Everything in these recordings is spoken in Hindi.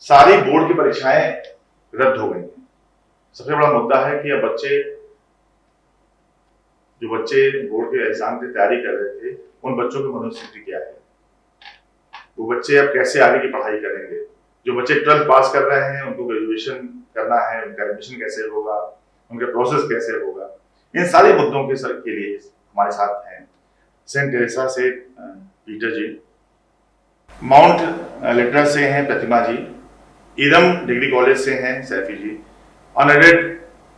सारी बोर्ड की परीक्षाएं रद्द हो गई। सबसे बड़ा मुद्दा है कि अब जो बच्चे बोर्ड के एग्जाम की तैयारी कर रहे थे, उन बच्चों की मनोस्थिति क्या है, वो बच्चे अब कैसे आगे की पढ़ाई करेंगे। जो बच्चे 12th पास कर रहे हैं, उनको ग्रेजुएशन करना है, उनका एडमिशन कैसे होगा, उनका प्रोसेस कैसे होगा, इन सारे मुद्दों के सर के लिए हमारे साथ हैं सेंट टेरेसा से पीटर जी, माउंट लिटरल से हैं प्रतिमा जी, ईदम डिग्री कॉलेज से हैं सैफी जी, अनएडेड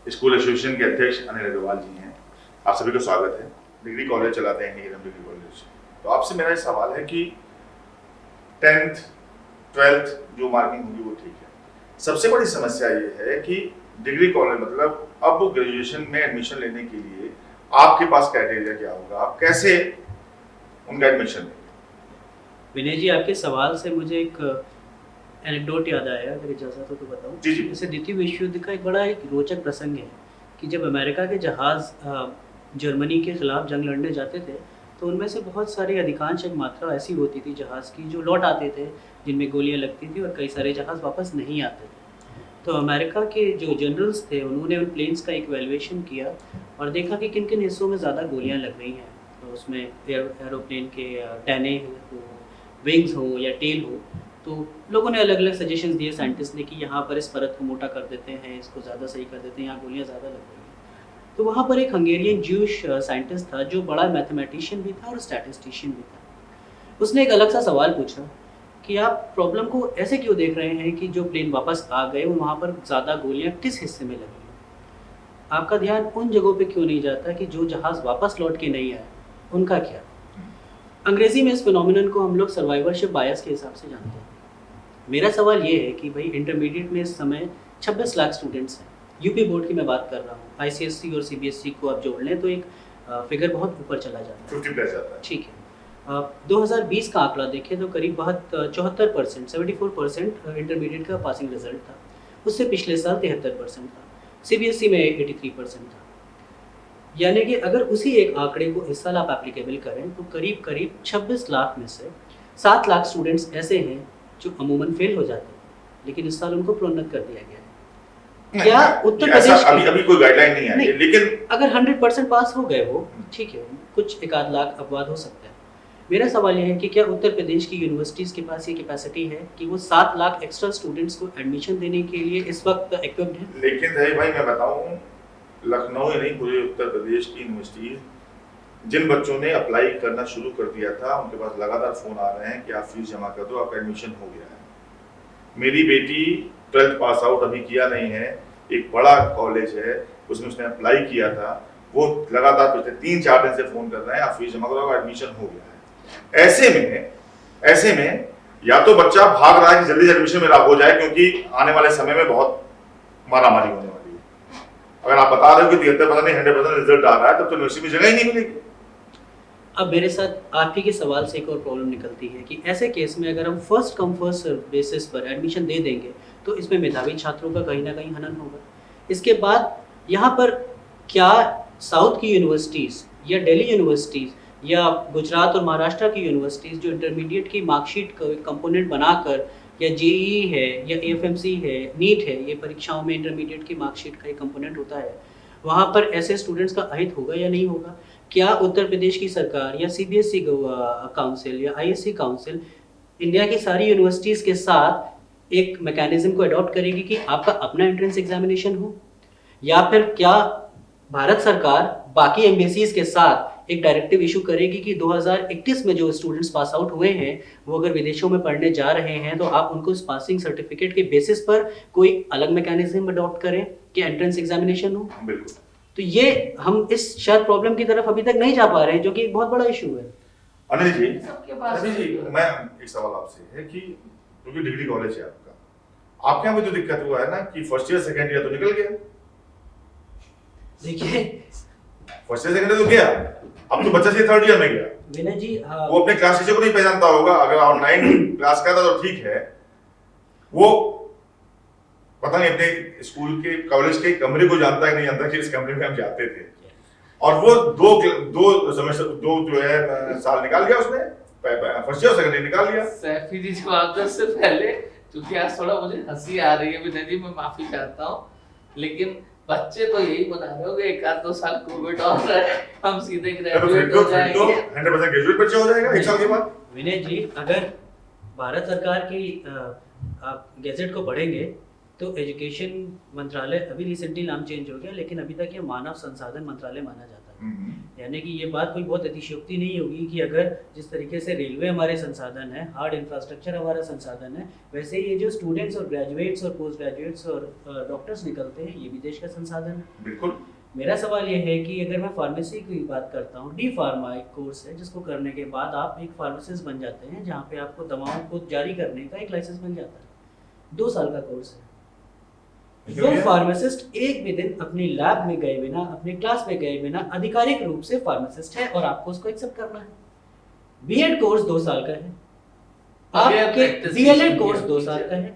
स्कूल एसोसिएशन के अध्यक्ष अनिल अग्रवाल जी हैं। आप सभी का स्वागत है। डिग्री कॉलेज चलाते हैं ईदम डिग्री कॉलेज। तो आपसे मेरा सवाल है कि 10th 12th जो मार्किंग होगी वो ठीक है, सबसे बड़ी समस्या ये है कि डिग्री कॉलेज मतलब अब ग्रेजुएशन में एडमिशन लेने के लिए आपके पास क्राइटेरिया क्या होगा, आप कैसे उनका एडमिशन लेंगे? विनय जी, आपके सवाल से मुझे एक एनेक्डोट याद आया, अगर इजाज़त हो तो बताऊं। जी जी। जैसे द्वितीय विश्व युद्ध का एक बड़ा रोचक प्रसंग है कि जब अमेरिका के जहाज़ जर्मनी के खिलाफ जंग लड़ने जाते थे तो उनमें से बहुत सारी अधिकांश एक मात्रा ऐसी होती थी जहाज़ की जो लौट आते थे, जिनमें गोलियां लगती थी, और कई सारे जहाज़ वापस नहीं आते थे। तो अमेरिका के जो जनरल्स थे उन्होंने उन प्लेन्स का एक वैल्यूएशन किया और देखा कि किन किन हिस्सों में ज़्यादा गोलियाँ लग रही हैं। तो उसमें एरोप्लेन के टैने हो, विंग्स हो या टेल हो, तो लोगों ने अलग अलग सजेशंस दिए साइंटिस्ट ने कि यहाँ पर इस परत को मोटा कर देते हैं, इसको ज़्यादा सही कर देते हैं, यहाँ गोलियाँ ज़्यादा लग रही हैं। तो वहाँ पर एक हंगेरियन ज्यूश साइंटिस्ट था जो बड़ा मैथमेटिशियन भी था और स्टैटिस्टिशियन भी था। उसने एक अलग सा सवाल पूछा कि आप प्रॉब्लम को ऐसे क्यों देख रहे हैं कि जो प्लेन वापस आ गए वहाँ पर ज़्यादा गोलियाँ किस हिस्से में लगी हैं? आपका ध्यान उन जगहों पे क्यों नहीं जाता कि जो जहाज़ वापस लौट के नहीं आए उनका क्या? अंग्रेजी में इस फिनोमिनन को हम लोग सर्वाइवरशिप बायस के हिसाब से जानते हैं। मेरा सवाल ये है कि भाई इंटरमीडिएट में इस समय 26 लाख स्टूडेंट्स हैं। यूपी बोर्ड की मैं बात कर रहा हूँ, आईसीएसई और सीबीएसई को आप जोड़ लें तो एक फिगर बहुत ऊपर चला जाता है, 50 प्लस जाता है। ठीक है। 2020 का आंकड़ा देखें तो करीब 74%, 74% इंटरमीडिएट का पासिंग रिजल्ट था। उससे पिछले साल 73% था, सीबीएसई में 83% था। यानी कि अगर उसी एक आंकड़े को इस साल आप एप्लीकेबल करें तो करीब 26 लाख में से 7 लाख स्टूडेंट्स ऐसे हैं जो अमूमन फेल हो जाते हैं, लेकिन इस साल उनको प्रोन्नत कर दिया गया है। क्या उत्तर प्रदेश अभी कोई गाइडलाइन नहीं आई है, लेकिन अगर 100% पास हो गए वो ठीक है, कुछ एक आध लाख अपवाद हो सकता है। मेरा सवाल यह है कि क्या उत्तर प्रदेश की यूनिवर्सिटीज़ के पास ये कैपेसिटी है कि वो 7 लाख एक्स्ट्रा स्टूडेंट्स को एडमिशन देने के लिए इस वक्त इक्विप्ड है? लेकिन भाई मैं बताऊं, लखनऊ ही नहीं पूरे उत्तर प्रदेश की यूनिवर्सिटीज जिन बच्चों ने अप्लाई करना शुरू कर दिया था उनके पास लगातार फोन आ रहे हैं कि आप फीस जमा कर दो, आपका एडमिशन हो गया है। मेरी बेटी 12th पास आउट अभी किया नहीं है, एक बड़ा कॉलेज है उसमें उसने अप्लाई किया था, वो लगातार पिछले 3-4 दिन से फोन कर रहे हैं आप फीस जमा करो, एडमिशन हो गया है। ऐसे में या तो बच्चा भाग रहा है कि जल्दी एडमिशन मेरा हो जाए क्योंकि आने वाले समय में बहुत मारामारी होने वाली है। अगर आप बता रहे हो कि 73% नहीं 100% रिजल्ट आ रहा है तब तो यूनिवर्सिटी में जगह ही नहीं मिलेगी। अब मेरे साथ आप ही के सवाल से एक और प्रॉब्लम निकलती है कि ऐसे केस में अगर हम फर्स्ट कम फर्स्ट बेसिस पर एडमिशन दे देंगे तो इसमें मेधावी छात्रों का कहीं ना कहीं हनन होगा। इसके बाद यहाँ पर क्या साउथ की यूनिवर्सिटीज़ या दिल्ली यूनिवर्सिटीज़ या गुजरात और महाराष्ट्र की यूनिवर्सिटीज़ जो इंटरमीडिएट की मार्कशीट का कंपोनेंट बनाकर, या जेईई है या एएफएमसी है, नीट है, ये परीक्षाओं में इंटरमीडिएट की मार्कशीट का एक कंपोनेंट होता है, वहाँ पर ऐसे स्टूडेंट्स का अहित होगा या नहीं होगा? क्या उत्तर प्रदेश की सरकार या सीबीएसई काउंसिल या आईएससी काउंसिल इंडिया की सारी यूनिवर्सिटीज़ के साथ एक मैकेनिज्म को अडॉप्ट करेगी कि आपका अपना एंट्रेंस एग्जामिनेशन हो? या फिर क्या भारत सरकार बाकी एम्बेसीज के साथ एक डायरेक्टिव इशू करेगी कि 2021 में जो स्टूडेंट्स पास आउट हुए हैं वो अगर विदेशों में पढ़ने जा रहे हैं तो आप उनको इस पासिंग सर्टिफिकेट के बेसिस पर कोई अलग मैकेनिज्म अडॉप्ट करें कि एंट्रेंस एग्जामिनेशन हो? बिल्कुल। तो ये हम इस शायद प्रॉब्लम की तरफ अभी तक नहीं जा पा रहे हैं, जो कि एक बहुत बड़ा इशू है। अनिल जी, मैं एक सवाल आपसे है कि क्योंकि डिग्री कॉलेज है आपके यहाँ भी तो दिक्कत हुआ है ना कि फर्स्ट ईयर सेकंड ईयर तो निकल गया। देखिए, फर्स्ट ईयर सेकंड ईयर तो गया, अब तो बच्चा थर्ड ईयर में गया। विनय जी, वो अपने क्लास टीचर को नहीं पहचानता होगा, अगर ऑनलाइन क्लास करता तो ठीक है, वो पता नहीं अपने स्कूल के कॉलेज के कमरे को जानता है नहीं जानता कि इस कमरे में हम जाते थे, और वो दो जो है साल निकाल गया उसने, फर्स्ट ईयर सेकंड ईयर निकाल लिया। सैफी जी जवाब दे उससे पहले क्योंकि आज थोड़ा मुझे हंसी आ रही है विनय जी, मैं माफी चाहता हूँ, लेकिन बच्चे तो यही बना रहे होंगे एक आध 2 साल कोविड और रहे, हम सीधे ग्रेजुएट हो जाएंगे। 100% ग्रेजुएट बच्चा हो जाएगा 1 साल के बाद। विनय जी, अगर भारत सरकार की आप गैजेट को पढ़ेंगे तो एजुकेशन मंत्रालय, अभी रिसेंटली नाम चेंज हो गया, लेकिन अभी तक ये मानव संसाधन मंत्रालय माना जाता है। यानी कि ये बात कोई बहुत अतिशयोक्ति नहीं होगी कि अगर जिस तरीके से रेलवे हमारे संसाधन है, हार्ड इंफ्रास्ट्रक्चर हमारा संसाधन है, वैसे ही ये जो स्टूडेंट्स और ग्रेजुएट्स और पोस्ट ग्रेजुएट्स और डॉक्टर्स निकलते हैं, ये भी देश का संसाधन है। बिल्कुल। मेरा सवाल ये है कि अगर मैं फार्मेसी की बात करता हूँ, डी फार्मा एक कोर्स है जिसको करने के बाद आप एक फार्मासिस्ट बन जाते हैं, जहाँ पे आपको दवाओं को जारी करने का एक लाइसेंस मिल जाता है। 2 साल का कोर्स है। वो फार्मासिस्ट एक भी दिन अपनी लैब में गए बिना, अपनी क्लास में गए बिना आधिकारिक रूप से फार्मासिस्ट है और आपको उसको एक्सेप्ट करना है। बीएड कोर्स 2 साल का है, आपके डीएलएड कोर्स 2 साल का है।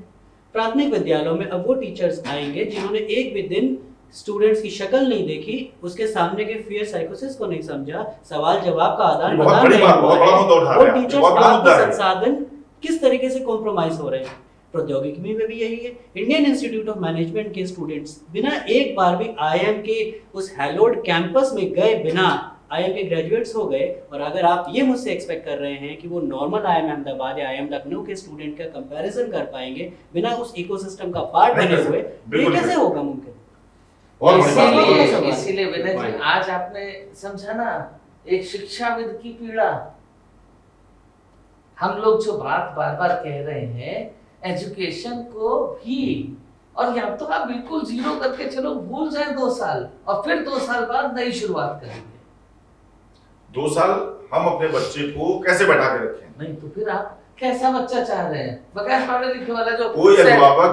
प्राथमिक विद्यालयों में अब वो टीचर्स आएंगे जिन्होंने एक भी दिन स्टूडेंट्स की शक्ल नहीं देखी, उसके सामने के फियर साइकोसिस को नहीं समझा, सवाल जवाब का आदान प्रदान नहीं हुआ, वो टीचर्स आपके संसाधन किस तरीके से कॉम्प्रोमाइज हो रहे हैं। प्रौद्योगिकी में भी यही है। इंडियन इंस्टीट्यूट ऑफ मैनेजमेंट के स्टूडेंट्स बिना एक बार भी आईआईएम के उस हैलोड कैंपस में गए बिना आईआईएम के ग्रेजुएट्स हो गए, और अगर आप ये मुझसे एक्सपेक्ट कर रहे हैं कि वो नॉर्मल आईआईएम अहमदाबाद या आईआईएम लखनऊ के स्टूडेंट का कंपैरिजन कर पाएंगे बिना उस इकोसिस्टम का पार्ट बने हुए, ये कैसे होगा मुमकिन? इसीलिए विनय जी, आज आपने समझा ना एक शिक्षाविद की पीड़ा। हम लोग जो बात बार बार कह रहे हैं एजुकेशन को भी, और या तो आप बिल्कुल जीरो करके चलो, भूल जाए 2 साल और फिर 2 साल बाद नई शुरुआत करेंगे। 2 साल हम अपने बच्चे को कैसे बैठा के रखें? नहीं तो फिर आप कैसा बच्चा चाह रहे हैं? बगैर पढ़े लिखे वाला जो कोई अभिभावक